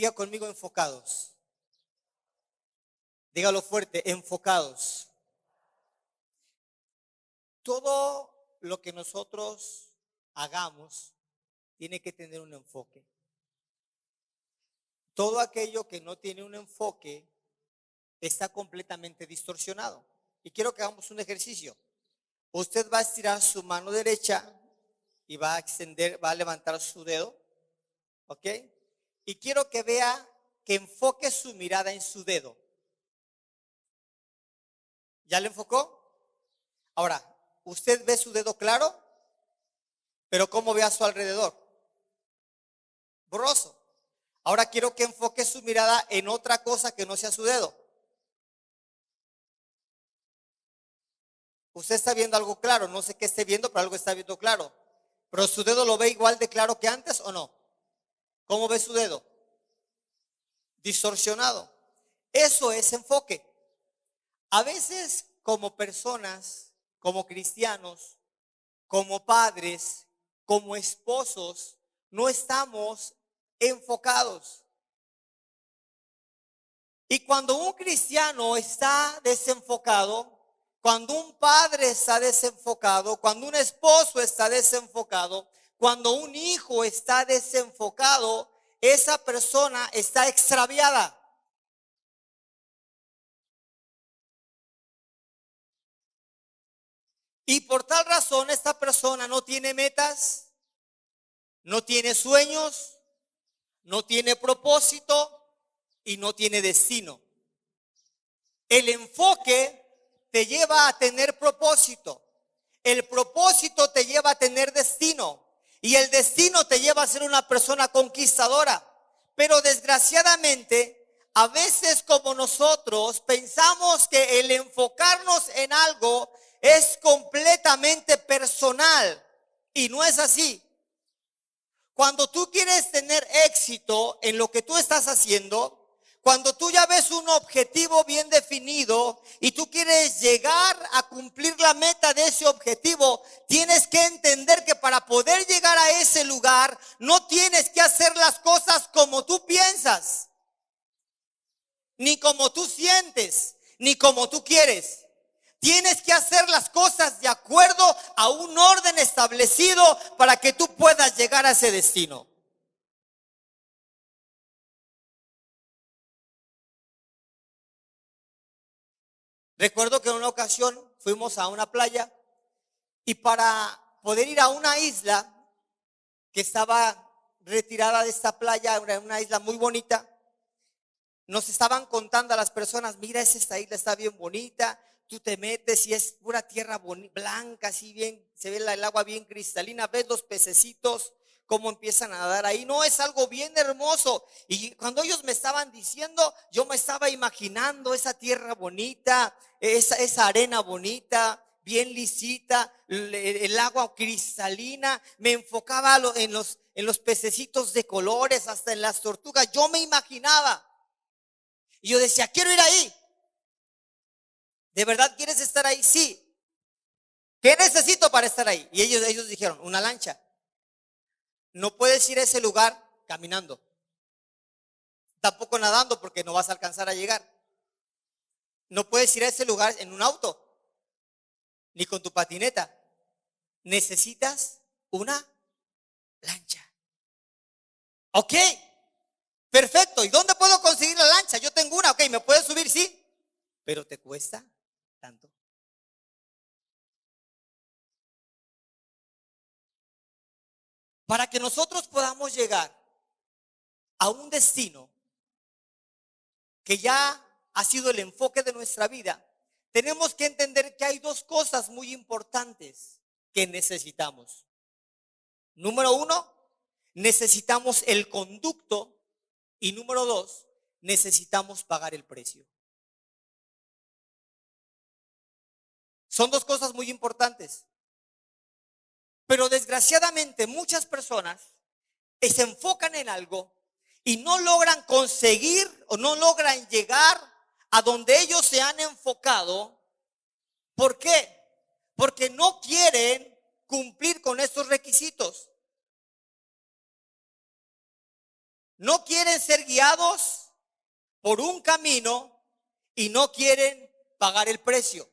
Diga conmigo enfocados. Dígalo fuerte, enfocados. Todo lo que nosotros hagamos tiene que tener un enfoque. Todo aquello que no tiene un enfoque está completamente distorsionado. Y quiero que hagamos un ejercicio. Usted va a estirar su mano derecha y va a extender, va a levantar su dedo, ¿ok? Y quiero que vea, que enfoque su mirada en su dedo. ¿Ya le enfocó? Ahora, usted ve su dedo claro, pero ¿cómo ve a su alrededor? Borroso. Ahora quiero que enfoque su mirada en otra cosa que no sea su dedo. Usted está viendo algo claro, no sé qué esté viendo, pero algo está viendo claro. ¿Pero su dedo lo ve igual de claro que antes o no? ¿Cómo ve su dedo? Distorsionado. Eso es enfoque. A veces como personas, como cristianos, como padres, como esposos, no estamos enfocados. Y cuando un cristiano está desenfocado, cuando un padre está desenfocado, cuando un esposo está desenfocado, cuando un hijo está desenfocado, esa persona está extraviada. Y por tal razón esta persona no tiene metas, no tiene sueños, no tiene propósito y no tiene destino. El enfoque te lleva a tener propósito. El propósito te lleva a tener destino. Y el destino te lleva a ser una persona conquistadora. Pero desgraciadamente, a veces como nosotros pensamos que el enfocarnos en algo es completamente personal. Y no es así. Cuando tú quieres tener éxito en lo que tú estás haciendo, cuando tú ya ves un objetivo bien definido y tú quieres llegar a cumplir la meta de ese objetivo, tienes que entender que para poder llegar a ese lugar no tienes que hacer las cosas como tú piensas, ni como tú sientes, ni como tú quieres. Tienes que hacer las cosas de acuerdo a un orden establecido para que tú puedas llegar a ese destino. Recuerdo que en una ocasión fuimos a una playa y para poder ir a una isla que estaba retirada de esta playa, era una isla muy bonita, nos estaban contando a las personas, mira, esta isla está bien bonita, tú te metes y es pura tierra blanca, así bien, se ve el agua bien cristalina, ves los pececitos, cómo empiezan a nadar ahí, no, es algo bien hermoso. Y cuando ellos me estaban diciendo, yo me estaba imaginando esa tierra bonita, esa arena bonita, bien lisita, el agua cristalina, me enfocaba en los pececitos de colores, hasta en las tortugas, yo me imaginaba. Y yo decía, quiero ir ahí. ¿De verdad quieres estar ahí? Sí. ¿Qué necesito para estar ahí? Y ellos dijeron, una lancha. No puedes ir a ese lugar caminando. Tampoco nadando porque no vas a alcanzar a llegar. No puedes ir a ese lugar en un auto, ni con tu patineta. Necesitas una lancha. Ok, perfecto. ¿Y dónde puedo conseguir la lancha? Yo tengo una, ok, ¿me puedes subir? Sí. Pero te cuesta tanto. Para que nosotros podamos llegar a un destino que ya ha sido el enfoque de nuestra vida, tenemos que entender que hay dos cosas muy importantes que necesitamos. Número uno, necesitamos el conducto y número dos, necesitamos pagar el precio. Son dos cosas muy importantes. Pero desgraciadamente muchas personas se enfocan en algo y no logran conseguir o no logran llegar a donde ellos se han enfocado. ¿Por qué? Porque no quieren cumplir con estos requisitos. no quieren ser guiados por un camino y no quieren pagar el precio.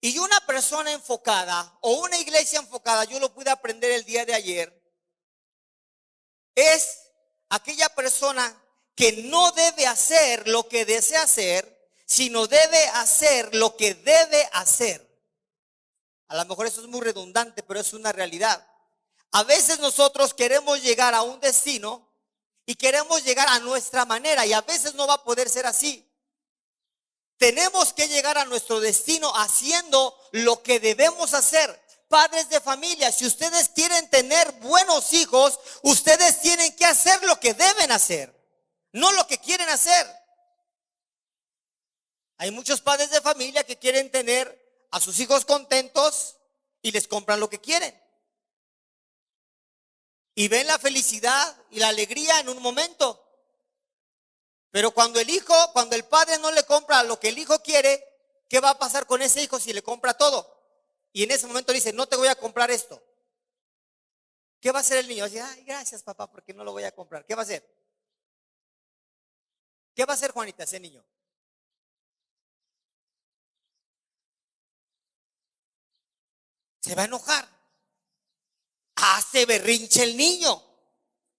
Y una persona enfocada o una iglesia enfocada, yo lo pude aprender el día de ayer, es aquella persona que no debe hacer lo que desea hacer, sino debe hacer lo que debe hacer. A lo mejor eso es muy redundante, pero es una realidad. A veces nosotros queremos llegar a un destino y queremos llegar a nuestra manera, y a veces no va a poder ser así. Tenemos que llegar a nuestro destino haciendo lo que debemos hacer. Padres de familia, si ustedes quieren tener buenos hijos, ustedes tienen que hacer lo que deben hacer, no lo que quieren hacer. Hay muchos padres de familia que quieren tener a sus hijos contentos y les compran lo que quieren. Y ven la felicidad y la alegría en un momento. Pero cuando el padre no le compra lo que el hijo quiere, ¿qué va a pasar con ese hijo si le compra todo? Y en ese momento dice, no te voy a comprar esto. ¿Qué va a hacer el niño? Dice, ay, gracias papá, porque no lo voy a comprar. ¿Qué va a hacer? ¿Qué va a hacer Juanita, ese niño? Se va a enojar. Hace berrinche el niño.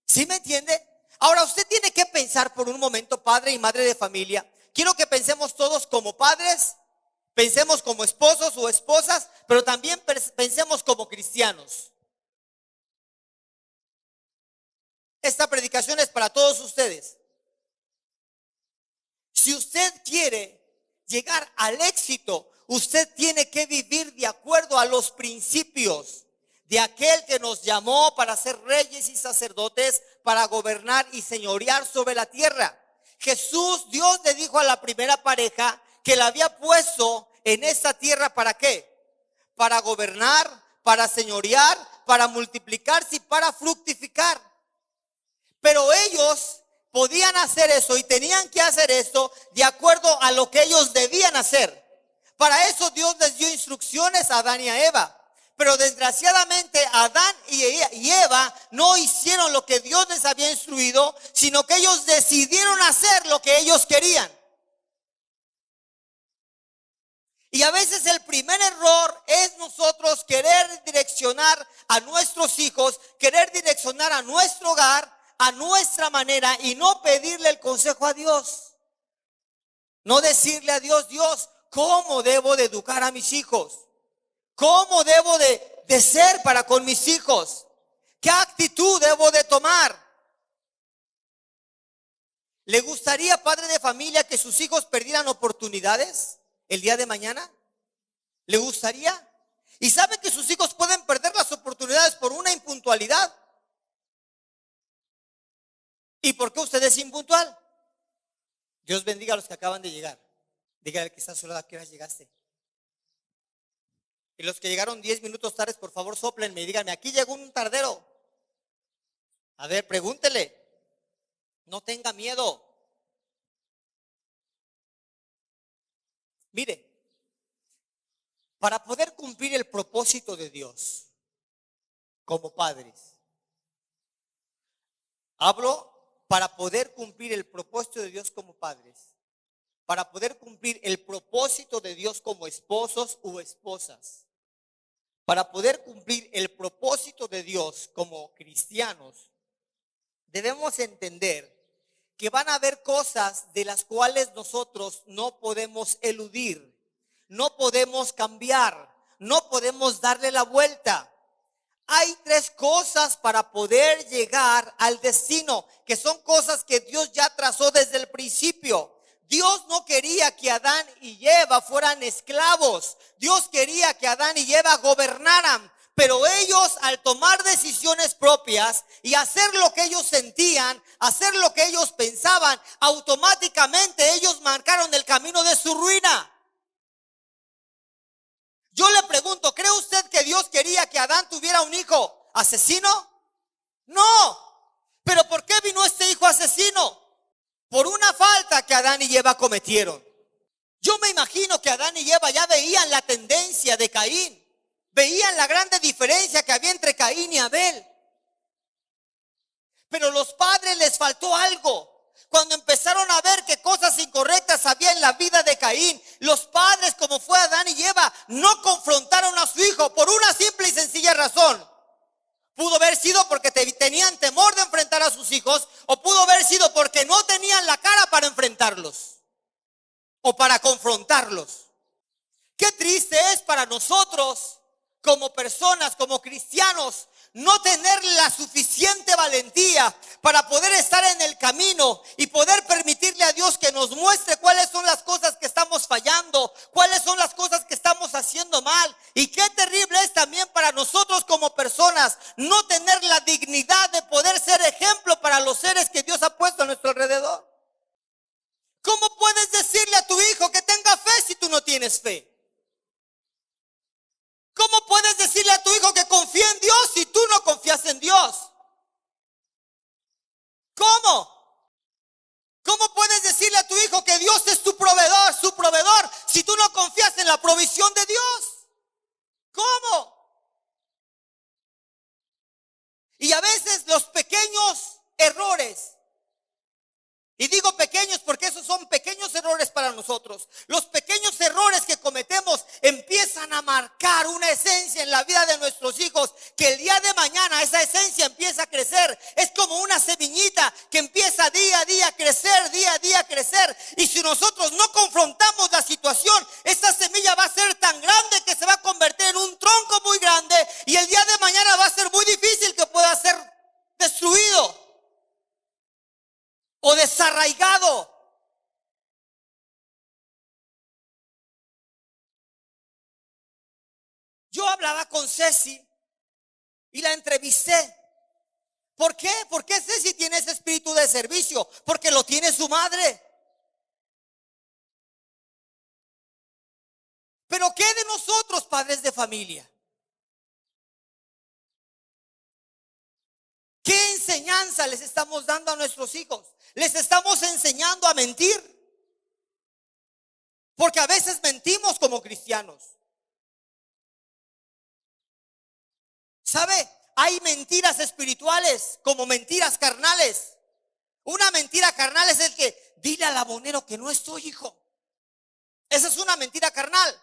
¿Sí me entiende? Ahora usted tiene que pensar por un momento, padre y madre de familia. Quiero que pensemos todos como padres, pensemos como esposos o esposas, pero también pensemos como cristianos. Esta predicación es para todos ustedes. Si usted quiere llegar al éxito, usted tiene que vivir de acuerdo a los principios de aquel que nos llamó para ser reyes y sacerdotes, para gobernar y señorear sobre la tierra. Jesús, Dios le dijo a la primera pareja que la había puesto en esta tierra, ¿para qué? Para gobernar, para señorear, para multiplicarse y para fructificar. Pero ellos podían hacer eso y tenían que hacer esto de acuerdo a lo que ellos debían hacer. Para eso Dios les dio instrucciones a Adán y a Eva. Pero desgraciadamente Adán y Eva no hicieron lo que Dios les había instruido, sino que ellos decidieron hacer lo que ellos querían. Y a veces el primer error es nosotros querer direccionar a nuestros hijos, querer direccionar a nuestro hogar, a nuestra manera, y no pedirle el consejo a Dios. No decirle a Dios, Dios, ¿cómo debo de educar a mis hijos? ¿Cómo debo de ser para con mis hijos? ¿Qué actitud debo de tomar? ¿Le gustaría, padre de familia, que sus hijos perdieran oportunidades el día de mañana? ¿Le gustaría? ¿Y sabe que sus hijos pueden perder las oportunidades por una impuntualidad? ¿Y por qué usted es impuntual? Dios bendiga a los que acaban de llegar. Dígale que está solo, ¿a qué hora llegaste? Y los que llegaron 10 minutos tarde, por favor, sóplenme y díganme, aquí llegó un tardero. A ver, pregúntele. No tenga miedo. Mire, para poder cumplir el propósito de Dios como padres, hablo para poder cumplir el propósito de Dios como padres, para poder cumplir el propósito de Dios como esposos u esposas, para poder cumplir el propósito de Dios como cristianos, debemos entender que van a haber cosas de las cuales nosotros no podemos eludir, no podemos cambiar, no podemos darle la vuelta. Hay 3 cosas para poder llegar al destino, que son cosas que Dios ya trazó desde el principio. Dios no quería que Adán y Eva fueran esclavos. Dios quería que Adán y Eva gobernaran. Pero ellos, al tomar decisiones propias y hacer lo que ellos sentían, hacer lo que ellos pensaban, automáticamente ellos marcaron el camino de su ruina. Yo le pregunto, ¿cree usted que Dios quería que Adán tuviera un hijo asesino? No. ¿Pero por qué vino este hijo asesino? Por una falta que Adán y Eva cometieron. Yo me imagino que Adán y Eva ya veían la tendencia de Caín. Veían la grande diferencia que había entre Caín y Abel. Pero los padres les faltó algo. Cuando empezaron a ver que cosas incorrectas había en la vida de Caín, los padres, como fue Adán y Eva, no confrontaron a su hijo por una simple y sencilla razón. Pudo haber sido porque tenían temor de enfrentar a sus hijos, o pudo haber sido porque no tenían la cara para enfrentarlos o para confrontarlos. Qué triste es para nosotros como personas, como cristianos, no tener la suficiente valentía para poder estar en el camino y poder permitirle a Dios que nos muestre cuáles son las cosas que estamos fallando, cuáles son las cosas que estamos haciendo mal. Y qué terrible es también para nosotros como personas no tener la dignidad de poder ser ejemplo para los seres que Dios ha puesto a nuestro alrededor. ¿Cómo puedes decirle a tu hijo que tenga fe si tú no tienes fe? ¿Cómo puedes decirle a tu hijo que confíe en Dios si tú no confías en Dios? ¿Cómo? ¿Cómo puedes decirle a tu hijo que Dios es tu proveedor, si tú no confías en la provisión de Dios? ¿Cómo? Y a veces los pequeños errores, y digo pequeños porque esos son pequeños errores para nosotros. Los pequeños errores que cometemos empiezan a marcar una esencia en la vida de nuestros hijos, que el día de mañana esa esencia empieza a crecer. Es como una semillita que empieza día a día a crecer, día a día a crecer. Y si nosotros no confrontamos la situación, esa semilla va a ser tan grande que se va a convertir en un tronco muy grande, y el día de mañana va a ser muy difícil que pueda ser destruido o desarraigado. Yo hablaba con Ceci y la entrevisté. ¿Por qué? ¿Por qué Ceci tiene ese espíritu de servicio? Porque lo tiene su madre. Pero ¿qué de nosotros, padres de familia? ¿Qué enseñanza les estamos dando a nuestros hijos? ¿Les estamos enseñando a mentir? Porque a veces mentimos como cristianos. ¿Sabe? Hay mentiras espirituales como mentiras carnales. Una mentira carnal es el que dile al abonero que no estoy, hijo. Esa es una mentira carnal.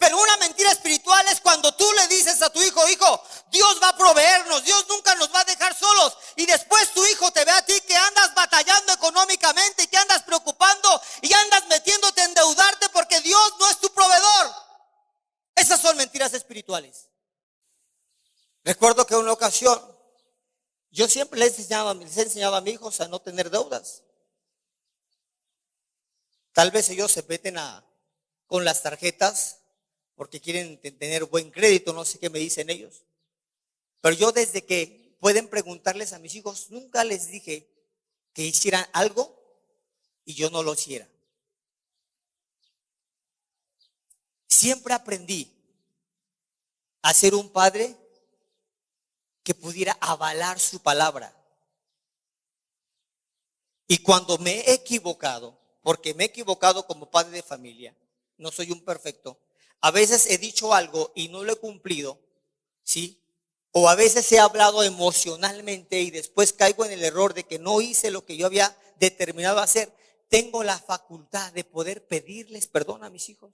Pero una mentira espiritual es cuando tú le dices a tu hijo, hijo, Dios va a proveernos, Dios nunca nos va a dejar solos. Y después tu hijo te ve a ti que andas batallando económicamente, que andas preocupando y andas metiéndote a endeudarte porque Dios no es tu proveedor. Esas son mentiras espirituales. Recuerdo que en una ocasión yo siempre les he enseñado a mis hijos a no tener deudas. Tal vez ellos se meten con las tarjetas porque quieren tener buen crédito, no sé qué me dicen ellos. Pero yo, desde que pueden preguntarles a mis hijos, nunca les dije que hicieran algo y yo no lo hiciera. Siempre aprendí a ser un padre que pudiera avalar su palabra. Y cuando me he equivocado, porque me he equivocado como padre de familia, no soy un perfecto, a veces he dicho algo y no lo he cumplido, ¿sí? O a veces he hablado emocionalmente y después caigo en el error de que no hice lo que yo había determinado hacer. Tengo la facultad de poder pedirles perdón a mis hijos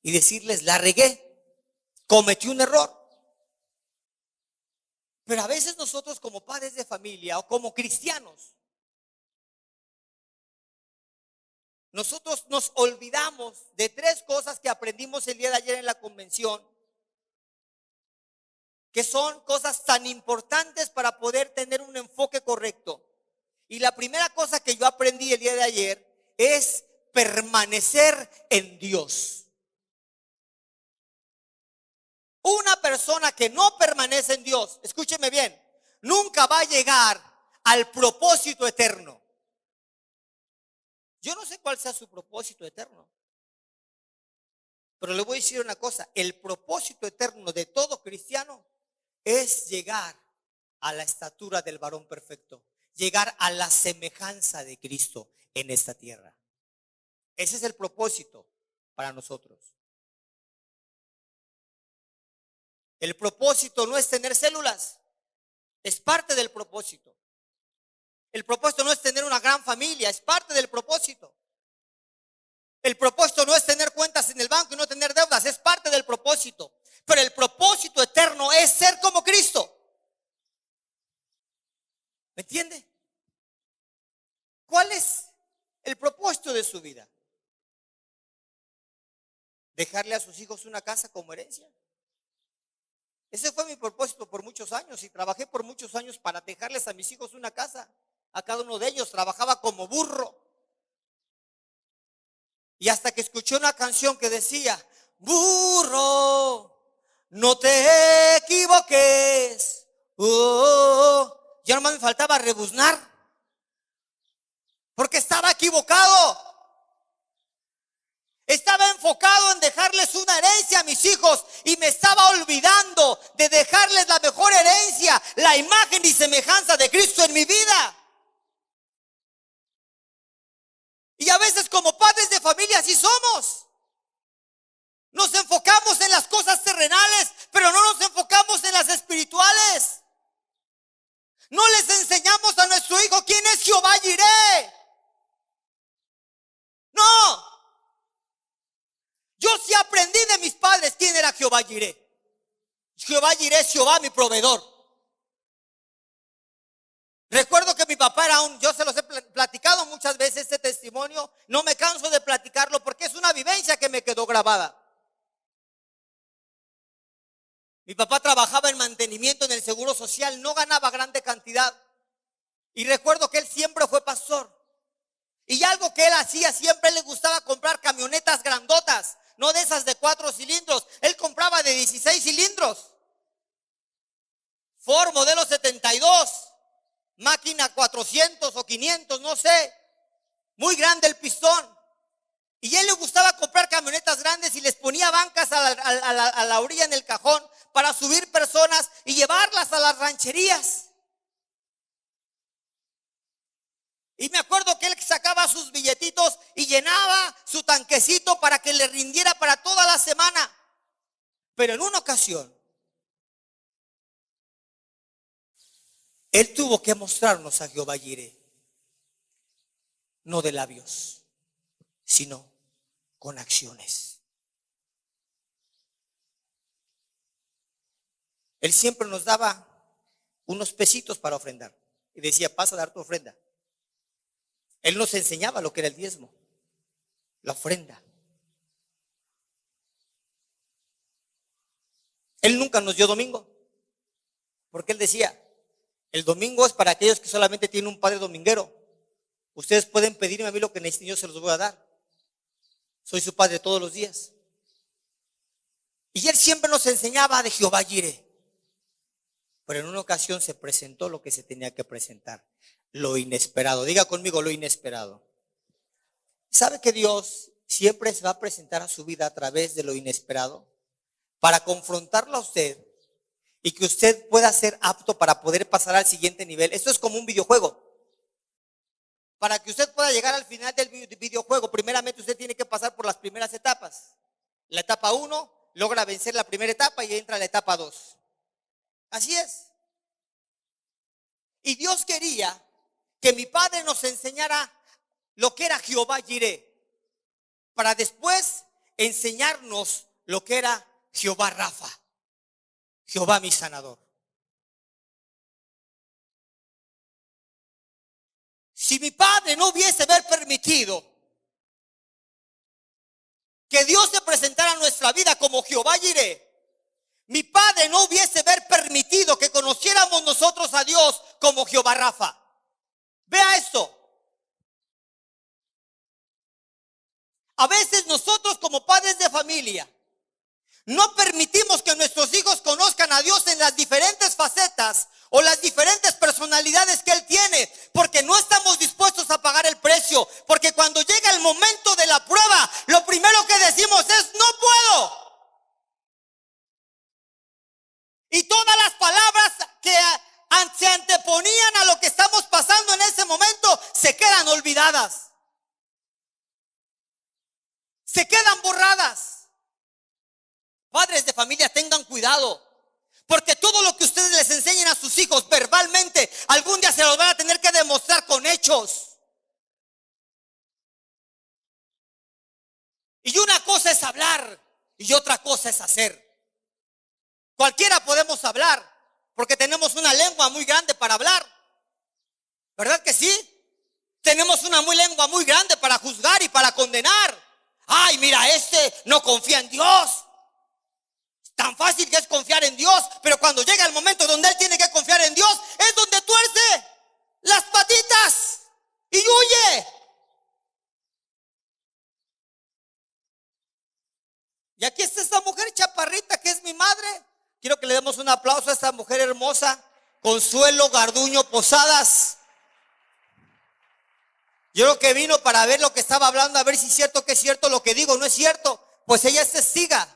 y decirles, la regué, cometí un error. Pero a veces nosotros como padres de familia o como cristianos, nosotros nos olvidamos de tres cosas que aprendimos el día de ayer en la convención, que son cosas tan importantes para poder tener un enfoque correcto. Y la primera cosa que yo aprendí el día de ayer es permanecer en Dios. Una persona que no permanece en Dios, escúcheme bien, nunca va a llegar al propósito eterno. Yo no sé cuál sea su propósito eterno, pero le voy a decir una cosa, el propósito eterno de todo cristiano es llegar a la estatura del varón perfecto, llegar a la semejanza de Cristo en esta tierra. Ese es el propósito para nosotros. El propósito no es tener células. Es parte del propósito. El propósito no es tener una gran familia, es parte del propósito. El propósito no es tener cuentas en el banco y no tener deudas, es parte del propósito. Pero el propósito eterno es ser como Cristo. ¿Me entiende? ¿Cuál es el propósito de su vida? ¿Dejarle a sus hijos una casa como herencia? Ese fue mi propósito por muchos años y trabajé por muchos años para dejarles a mis hijos una casa. A cada uno de ellos trabajaba como burro. Y hasta que escuché una canción que decía: burro, no te equivoques. Ya nomás me faltaba rebuznar, porque estaba equivocado. Estaba enfocado en dejarles una herencia a mis hijos y me estaba olvidando de dejarles la mejor herencia, la imagen y semejanza de Cristo en mi vida. Y a veces como padres de familia así somos. Nos enfocamos en las cosas terrenales, pero no nos enfocamos en las espirituales. No les enseñamos a nuestro hijo quién es Jehová Jireh. No. Yo sí aprendí de mis padres quién era Jehová Jireh. Jehová Jireh es Jehová mi proveedor. Recuerdo que mi papá era yo se los he platicado muchas veces este testimonio, no me canso de platicarlo porque es una vivencia que me quedó grabada. Mi papá trabajaba en mantenimiento en el Seguro Social, no ganaba grande cantidad. Y recuerdo que él siempre fue pastor. Y algo que él hacía, siempre le gustaba comprar camionetas grandotas, no de esas de 4 cilindros. Él compraba de 16 cilindros. Ford modelo 72, máquina 400 o 500, no sé. Muy grande el pistón. Y a él le gustaba comprar camionetas grandes y les ponía bancas a la orilla en el cajón para subir personas y llevarlas a las rancherías. Y me acuerdo que él sacaba sus billetitos y llenaba su tanquecito para que le rindiera para toda la semana. Pero en una ocasión, él tuvo que mostrarnos a Jehová Jireh, no de labios, sino con acciones. Él siempre nos daba unos pesitos para ofrendar y decía: pasa a dar tu ofrenda. Él nos enseñaba lo que era el diezmo, la ofrenda. Él nunca nos dio domingo, porque él decía: el domingo es para aquellos que solamente tienen un padre dominguero. Ustedes pueden pedirme a mí lo que necesiten, yo se los voy a dar. Soy su padre todos los días. Y él siempre nos enseñaba de Jehová Jireh. Pero en una ocasión se presentó lo que se tenía que presentar. Lo inesperado. Diga conmigo: lo inesperado. ¿Sabe que Dios siempre se va a presentar a su vida a través de lo inesperado? Para confrontarlo a usted y que usted pueda ser apto para poder pasar al siguiente nivel. Esto es como un videojuego. Para que usted pueda llegar al final del videojuego, primeramente usted tiene que pasar por las primeras etapas. La etapa 1 logra vencer la primera etapa y entra a la etapa 2. Así es. Y Dios quería que mi padre nos enseñara lo que era Jehová Jireh, para después enseñarnos lo que era Jehová Rafa, Jehová mi sanador. Si mi padre no hubiese permitido que Dios se presentara en nuestra vida como Jehová Jireh, mi padre no hubiese permitido que conociéramos nosotros a Dios como Jehová Rafa. Vea esto. A veces nosotros como padres de familia no permitimos que nuestros hijos conozcan a Dios en las diferentes facetas o las diferentes personalidades que Él tiene, porque no estamos dispuestos a pagar el precio. Porque cuando llega el momento de la prueba, lo primero que decimos es: no puedo. Y todas las palabras que se anteponían a lo que estamos pasando en ese momento se quedan olvidadas, se quedan borradas. Padres de familia, tengan cuidado, porque todo lo que ustedes les enseñen a sus sus hijos verbalmente, algún día se los van a tener que demostrar con hechos. Y una cosa es hablar y otra cosa es hacer. Cualquiera podemos hablar porque tenemos una lengua muy grande para hablar. ¿Verdad que sí? Tenemos una lengua muy grande para juzgar y para condenar. Ay, mira, este no confía en Dios. Tan fácil que es confiar en Dios, pero cuando llega el momento donde él tiene que confiar en Dios, es donde tuerce las patitas y huye. Y aquí está esta mujer chaparrita que es mi madre. Quiero que le demos un aplauso a esta mujer hermosa, Consuelo Garduño Posadas. Yo creo que vino para ver lo que estaba hablando, a ver si es cierto, que es cierto lo que digo, no es cierto. Pues ella es testiga.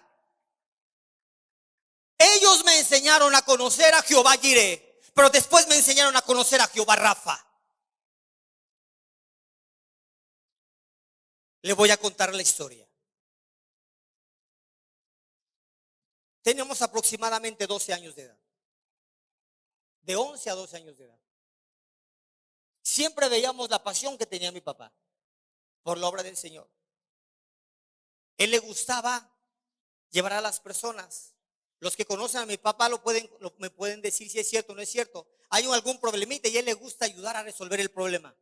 Ellos me enseñaron a conocer a Jehová Jireh, pero después me enseñaron a conocer a Jehová Rafa. Le voy a contar la historia. Teníamos aproximadamente 12 años de edad. De 11 a 12 años de edad. Siempre veíamos la pasión que tenía mi papá por la obra del Señor. Él le gustaba llevar a las personas. Los que conocen a mi papá me pueden decir si es cierto o no es cierto. Hay algún problemita y a él le gusta ayudar a resolver el problema.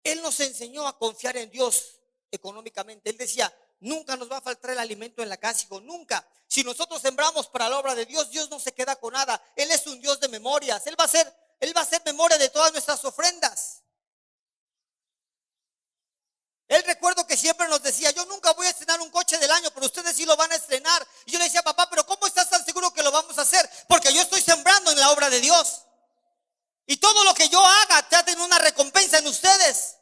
Él nos enseñó a confiar en Dios económicamente. Él decía, nunca nos va a faltar el alimento en la casa, hijo, nunca. Si nosotros sembramos para la obra de Dios, Dios no se queda con nada. Él es un Dios de memorias. Él va a hacer memoria de todas nuestras ofrendas. Él, recuerdo que siempre nos decía, yo nunca voy a estrenar un coche del año, pero ustedes sí lo van a estrenar. Y yo le decía, papá, pero ¿cómo estás tan seguro que lo vamos a hacer? Porque yo estoy sembrando en la obra de Dios. Y todo lo que yo haga, traten una recompensa en ustedes.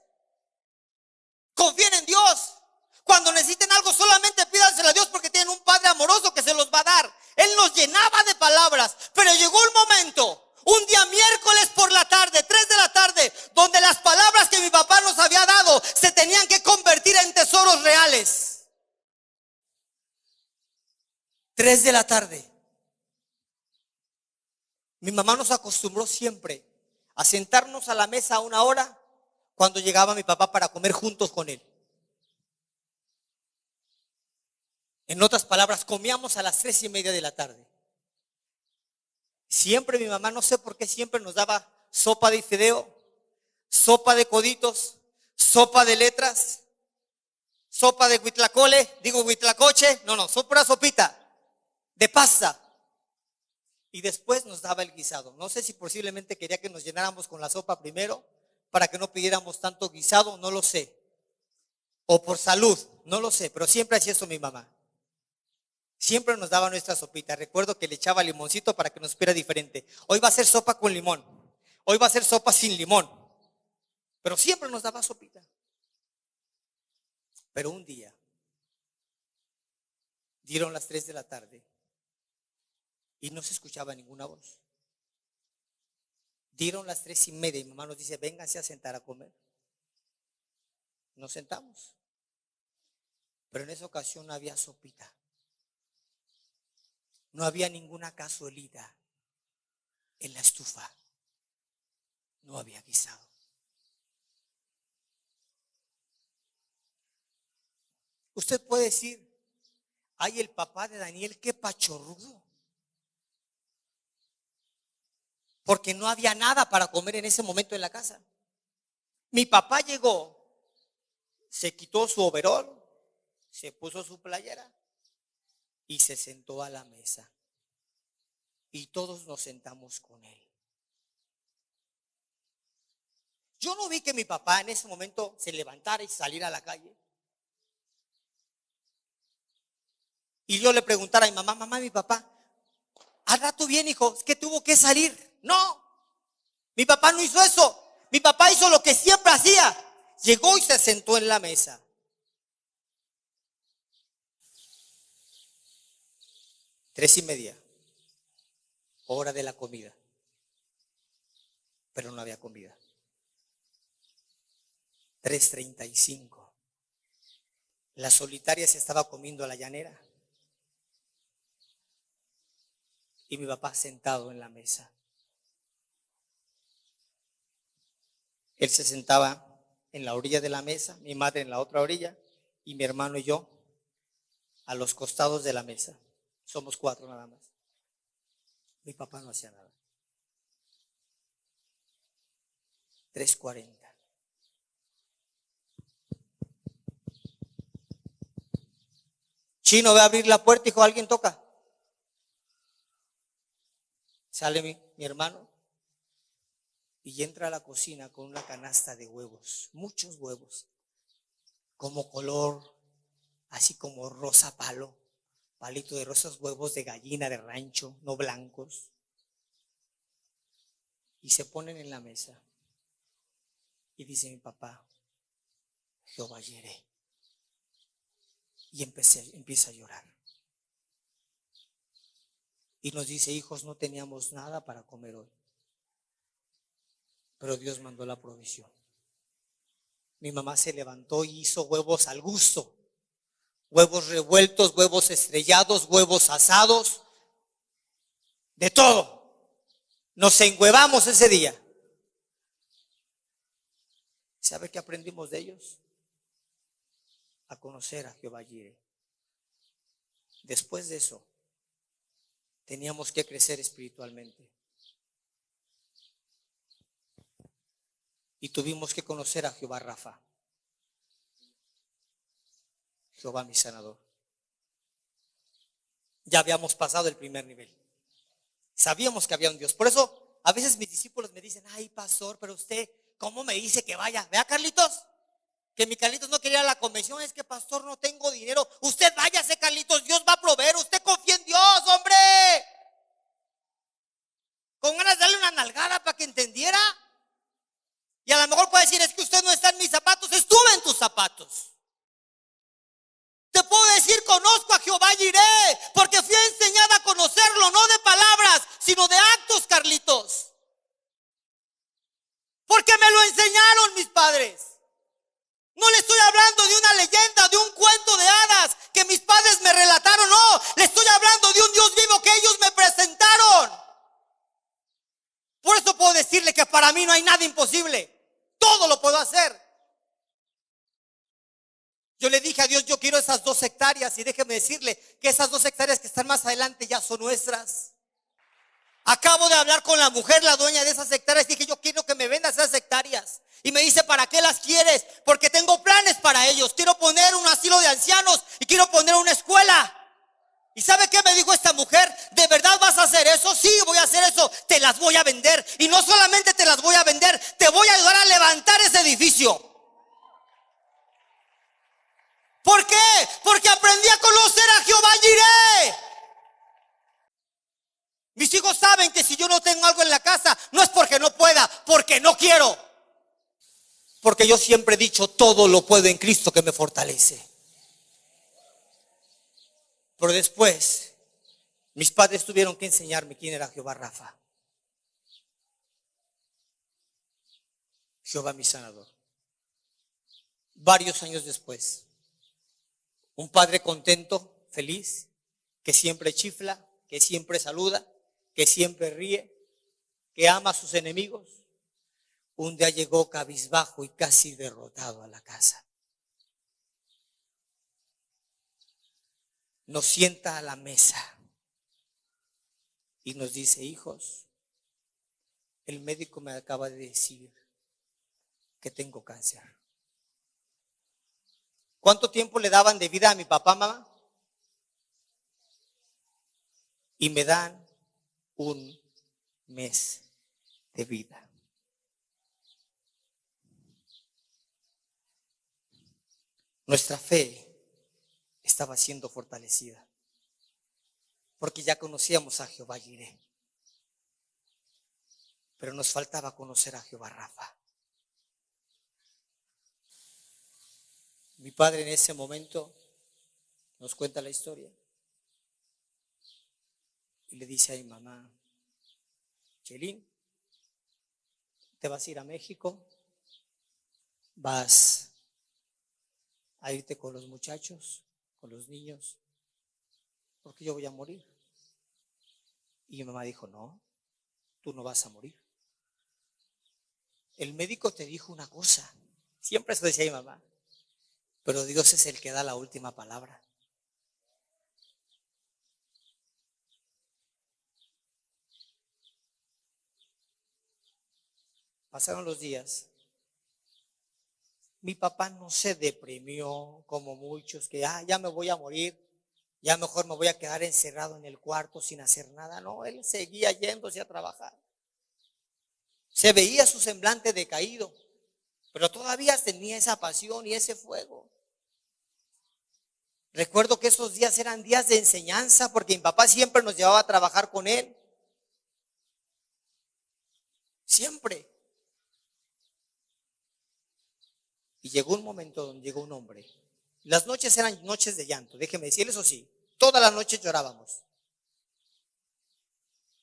Confíen en Dios. Cuando necesiten algo, solamente pídanselo a Dios, porque tienen un Padre amoroso que se los va a dar. Él nos llenaba de palabras, pero llegó un momento, un día miércoles por la tarde, 3 de la tarde, donde las palabras que mi papá nos había dado se tenían que convertir en tesoros reales. 3 de la tarde. Mi mamá nos acostumbró siempre a sentarnos a la mesa a una hora cuando llegaba mi papá para comer juntos con él. En otras palabras, comíamos a las 3:30 de la tarde. Siempre mi mamá, no sé por qué, siempre nos daba sopa de fideo, sopa de coditos, sopa de letras, sopa de huitlacoche, pura sopita de pasta. Y después nos daba el guisado. No sé si posiblemente quería que nos llenáramos con la sopa primero para que no pidiéramos tanto guisado, no lo sé. O por salud, no lo sé, pero siempre hacía eso mi mamá. Siempre nos daba nuestra sopita. Recuerdo que le echaba limoncito para que nos supiera diferente. Hoy va a ser sopa con limón. Hoy va a ser sopa sin limón. Pero siempre nos daba sopita. Pero un día dieron las 3 de la tarde y no se escuchaba ninguna voz. Dieron las 3:30 y mi mamá nos dice, vénganse a sentar a comer. Nos sentamos. Pero en esa ocasión no había sopita. No había ninguna cazuelita en la estufa. No había guisado. Usted puede decir, ay, el papá de Daniel, qué pachorrudo. Porque no había nada para comer en ese momento en la casa. Mi papá llegó, se quitó su overol, se puso su playera y se sentó a la mesa. Y todos nos sentamos con él. Yo no vi que mi papá en ese momento se levantara y saliera a la calle. Y yo le preguntara a mi mamá, mi papá, al rato bien, hijo, es que tuvo que salir. No, mi papá no hizo eso. Mi papá hizo lo que siempre hacía. Llegó y se sentó en la mesa. 3:30, hora de la comida. Pero no había comida. 3:35, la solitaria se estaba comiendo a la llanera. y mi papá sentado en la mesa. Él se sentaba en la orilla de la mesa, mi madre en la otra orilla y mi hermano y yo a los costados de la mesa. Somos 4 nada más. Mi papá no hacía nada. 3:40. Chino, ve a abrir la puerta, hijo, alguien toca. Sale mi hermano y entra a la cocina con una canasta de huevos, muchos huevos, como color, así como rosa palito de rosas, huevos de gallina de rancho, no blancos. Y se ponen en la mesa. Y dice mi papá, Jehová Jireh. Y empieza a llorar. Y nos dice, hijos, no teníamos nada para comer hoy, pero Dios mandó la provisión. Mi mamá se levantó y hizo huevos al gusto. Huevos revueltos, huevos estrellados, huevos asados, de todo. Nos enhuevamos ese día. ¿Sabe qué aprendimos de ellos? A conocer a Jehová Jireh. Después de eso, teníamos que crecer espiritualmente. Y tuvimos que conocer a Jehová Rafa. Jehová mi sanador. Ya habíamos pasado el primer nivel. Sabíamos que había un Dios. Por eso a veces mis discípulos me dicen, ay pastor, pero usted, ¿cómo me dice que vaya? Vea, Carlitos, que mi Carlitos no quería ir a la convención. Es que pastor, no tengo dinero. Usted váyase, Carlitos, Dios va a proveer. Usted confía en Dios, hombre. Con ganas de darle una nalgada para que entendiera. Y a lo mejor puede decir, es que usted no está en mis zapatos. Estuve en tus zapatos. Te puedo decir, conozco a Jehová Jireh, porque fui enseñada a conocerlo, no de palabras, sino de actos, Carlitos. Porque me lo enseñaron mis padres. No le estoy hablando de una leyenda, de un cuento de hadas que mis padres me relataron, no. Le estoy hablando de un Dios vivo que ellos me presentaron. Por eso puedo decirle que para mí no hay nada imposible. Todo lo puedo hacer. Yo le dije a Dios, yo quiero esas 2 hectáreas y déjeme decirle que esas 2 hectáreas que están más adelante ya son nuestras. Acabo de hablar con la mujer, la dueña de esas hectáreas, dije, yo quiero que me vendas esas hectáreas. Y me dice, ¿para qué las quieres? Porque tengo planes para ellos. Quiero poner un asilo de ancianos y quiero poner una escuela. ¿Y sabe qué me dijo esta mujer? ¿De verdad vas a hacer eso? Sí, voy a hacer eso. Te las voy a vender. Y no solamente te las voy a vender, te voy a ayudar a levantar ese edificio. ¿Por qué? Porque aprendí a conocer a Jehová Jireh. Mis hijos saben que si yo no tengo algo en la casa, no es porque no pueda, porque no quiero. Porque yo siempre he dicho, todo lo puedo en Cristo que me fortalece. Pero después, mis padres tuvieron que enseñarme quién era Jehová Rafa. Jehová mi sanador. Varios años después, un padre contento, feliz, que siempre chifla, que siempre saluda, que siempre ríe, que ama a sus enemigos. Un día llegó cabizbajo y casi derrotado a la casa. Nos sienta a la mesa y nos dice, hijos, el médico me acaba de decir que tengo cáncer. ¿Cuánto tiempo le daban de vida a mi papá, mamá? Y me dan 1 mes de vida. Nuestra fe estaba siendo fortalecida porque ya conocíamos a Jehová Jireh, pero nos faltaba conocer a Jehová Rafa. Mi padre en ese momento nos cuenta la historia y le dice a mi mamá, Chelín, te vas a ir a México, vas a irte con los muchachos, con los niños, porque yo voy a morir. Y mi mamá dijo, no, tú no vas a morir. El médico te dijo una cosa. Siempre eso decía mi mamá. Pero Dios es el que da la última palabra. Pasaron los días. Mi papá no se deprimió como muchos que ya me voy a morir, ya mejor me voy a quedar encerrado en el cuarto sin hacer nada. No, él seguía yéndose a trabajar. Se veía su semblante decaído, pero todavía tenía esa pasión y ese fuego. Recuerdo que esos días eran días de enseñanza porque mi papá siempre nos llevaba a trabajar con él. Siempre. Y llegó un momento donde llegó un hombre. Las noches eran noches de llanto, déjeme decirles, eso sí, todas las noches llorábamos.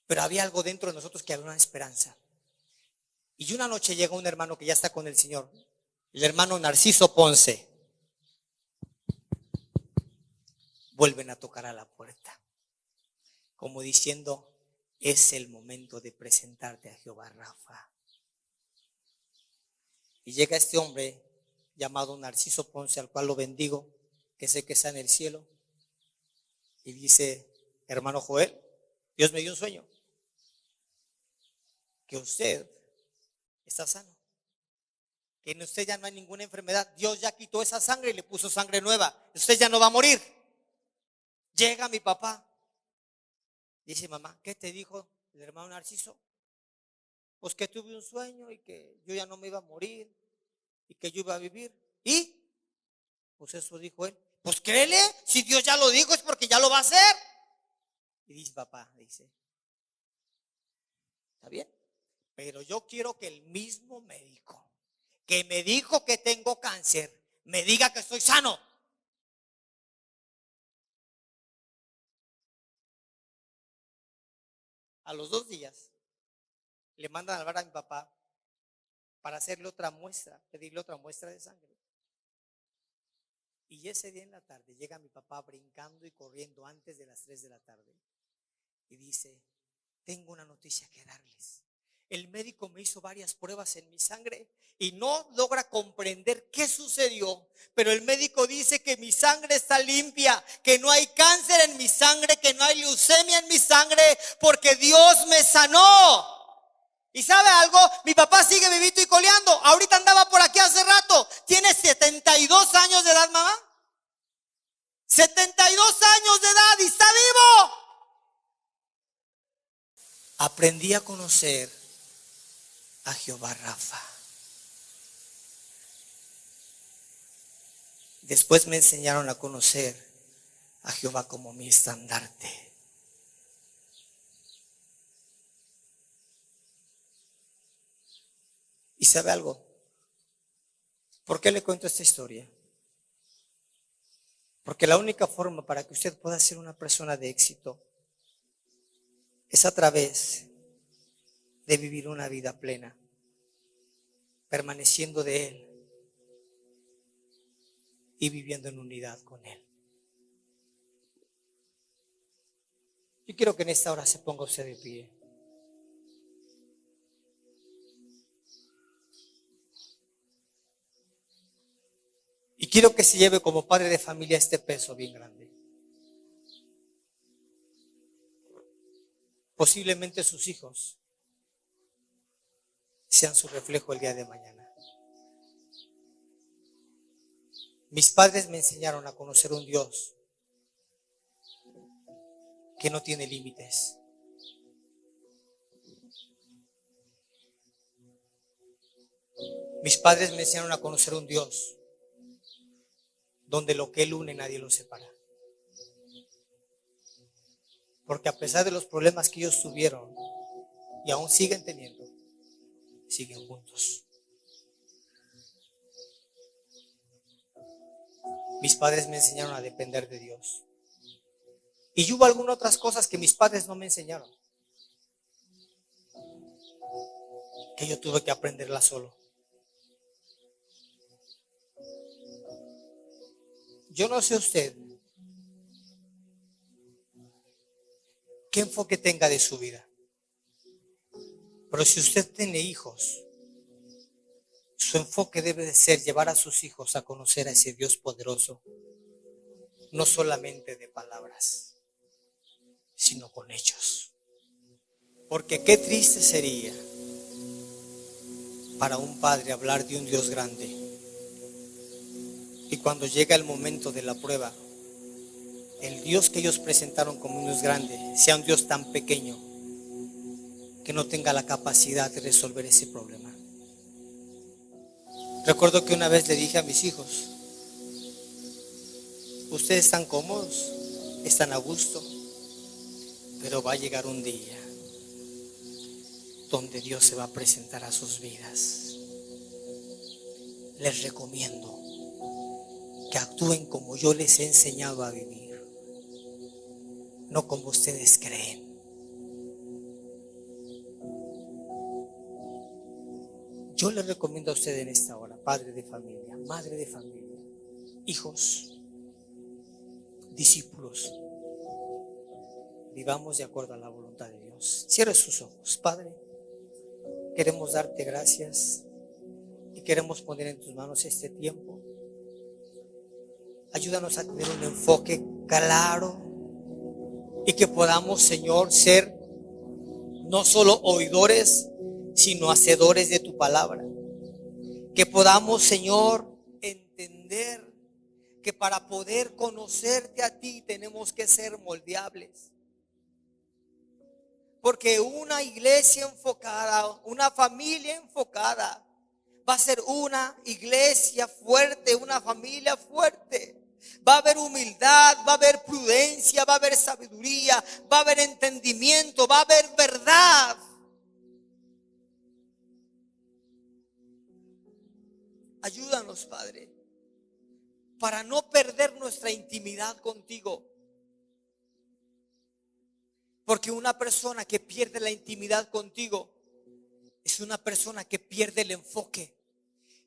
Pero había algo dentro de nosotros que había una esperanza. Y una noche llega un hermano que ya está con el Señor, el hermano Narciso Ponce. Vuelven a tocar a la puerta, como diciendo, es el momento de presentarte a Jehová Rafa. Y llega este hombre llamado Narciso Ponce, al cual lo bendigo, que sé que está en el cielo, y dice, hermano Joel, Dios me dio un sueño, que usted está sano, que en usted ya no hay ninguna enfermedad, Dios ya quitó esa sangre y le puso sangre nueva, usted ya no va a morir. Llega mi papá, dice, mamá, ¿qué te dijo el hermano Narciso? Pues que tuve un sueño y que yo ya no me iba a morir y que yo iba a vivir. Y pues eso dijo él. Pues créele, si Dios ya lo dijo es porque ya lo va a hacer. Y dice papá, dice, está bien, pero yo quiero que el mismo médico que me dijo que tengo cáncer me diga que estoy sano. A los 2 días le mandan a hablar a mi papá para hacerle otra muestra, pedirle otra muestra de sangre. Y ese día en la tarde llega mi papá brincando y corriendo antes de las 3 de la tarde y dice, tengo una noticia que darles. El médico me hizo varias pruebas en mi sangre y no logra comprender qué sucedió, pero el médico dice que mi sangre está limpia, que no hay cáncer en mi sangre, que no hay leucemia en mi sangre, porque Dios me sanó. ¿Y sabe algo? Mi papá sigue vivito y coleando. Ahorita andaba por aquí hace rato. Tiene 72 años de edad, mamá. 72 años de edad y está vivo. Aprendí a conocer a Jehová Rafa. Después me enseñaron a conocer a Jehová como mi estandarte. ¿Y sabe algo? ¿Por qué le cuento esta historia? Porque la única forma para que usted pueda ser una persona de éxito es a través de vivir una vida plena, permaneciendo de Él y viviendo en unidad con Él. Yo quiero que en esta hora se ponga usted de pie. Y quiero que se lleve como padre de familia este peso bien grande. Posiblemente sus hijos sean su reflejo el día de mañana. Mis padres me enseñaron a conocer un Dios que no tiene límites. Mis padres me enseñaron a conocer un Dios donde lo que Él une nadie lo separa. Porque a pesar de los problemas que ellos tuvieron y aún siguen teniendo, siguen juntos. Mis padres me enseñaron a depender de Dios. Y hubo algunas otras cosas que mis padres no me enseñaron, que yo tuve que aprenderlas solo. Yo no sé usted, qué enfoque tenga de su vida. Pero si usted tiene hijos, su enfoque debe de ser llevar a sus hijos a conocer a ese Dios poderoso, no solamente de palabras, sino con hechos. Porque qué triste sería para un padre hablar de un Dios grande y cuando llega el momento de la prueba, el Dios que ellos presentaron como un Dios grande sea un Dios tan pequeño que no tenga la capacidad de resolver ese problema. Recuerdo que una vez le dije a mis hijos: ustedes están cómodos, están a gusto, pero va a llegar un día donde Dios se va a presentar a sus vidas. Les recomiendo que actúen como yo les he enseñado a vivir, no como ustedes creen. Yo les recomiendo a ustedes en esta hora, padre de familia, madre de familia, hijos, discípulos, vivamos de acuerdo a la voluntad de Dios. Cierre sus ojos. Padre, queremos darte gracias y queremos poner en tus manos este tiempo. Ayúdanos a tener un enfoque claro y que podamos, Señor, ser no solo oidores, sino hacedores de tu palabra. Que podamos, Señor, entender que para poder conocerte a ti tenemos que ser moldeables. Porque una iglesia enfocada, una familia enfocada, va a ser una iglesia fuerte, una familia fuerte. Va a haber humildad, va a haber prudencia, va a haber sabiduría, va a haber entendimiento, va a haber verdad. Ayúdanos, Padre, para no perder nuestra intimidad contigo. Porque una persona que pierde la intimidad contigo es una persona que pierde el enfoque.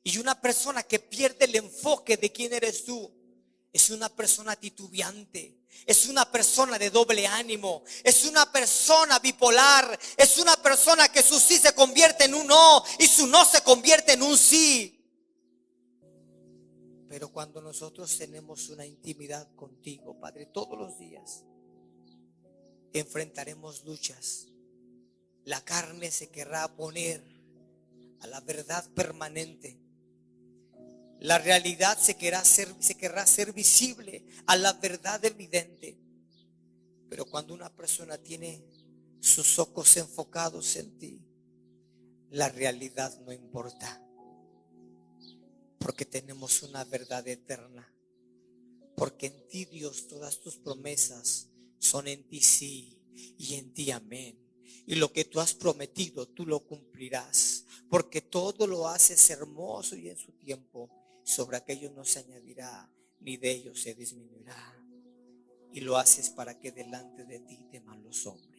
Y una persona que pierde el enfoque de quién eres tú es una persona titubeante, es una persona de doble ánimo, es una persona bipolar, es una persona que su sí se convierte en un no y su no se convierte en un sí. Pero cuando nosotros tenemos una intimidad contigo, Padre, todos los días enfrentaremos luchas. La carne se querrá poner a la verdad permanente. La realidad se querrá hacer visible a la verdad evidente. Pero cuando una persona tiene sus ojos enfocados en ti, la realidad no importa. Porque tenemos una verdad eterna. Porque en ti, Dios, todas tus promesas son en ti sí y en ti amén. Y lo que tú has prometido, tú lo cumplirás. Porque todo lo haces hermoso y en su tiempo. Sobre aquello no se añadirá, ni de ellos se disminuirá. Y lo haces para que delante de ti teman los hombres.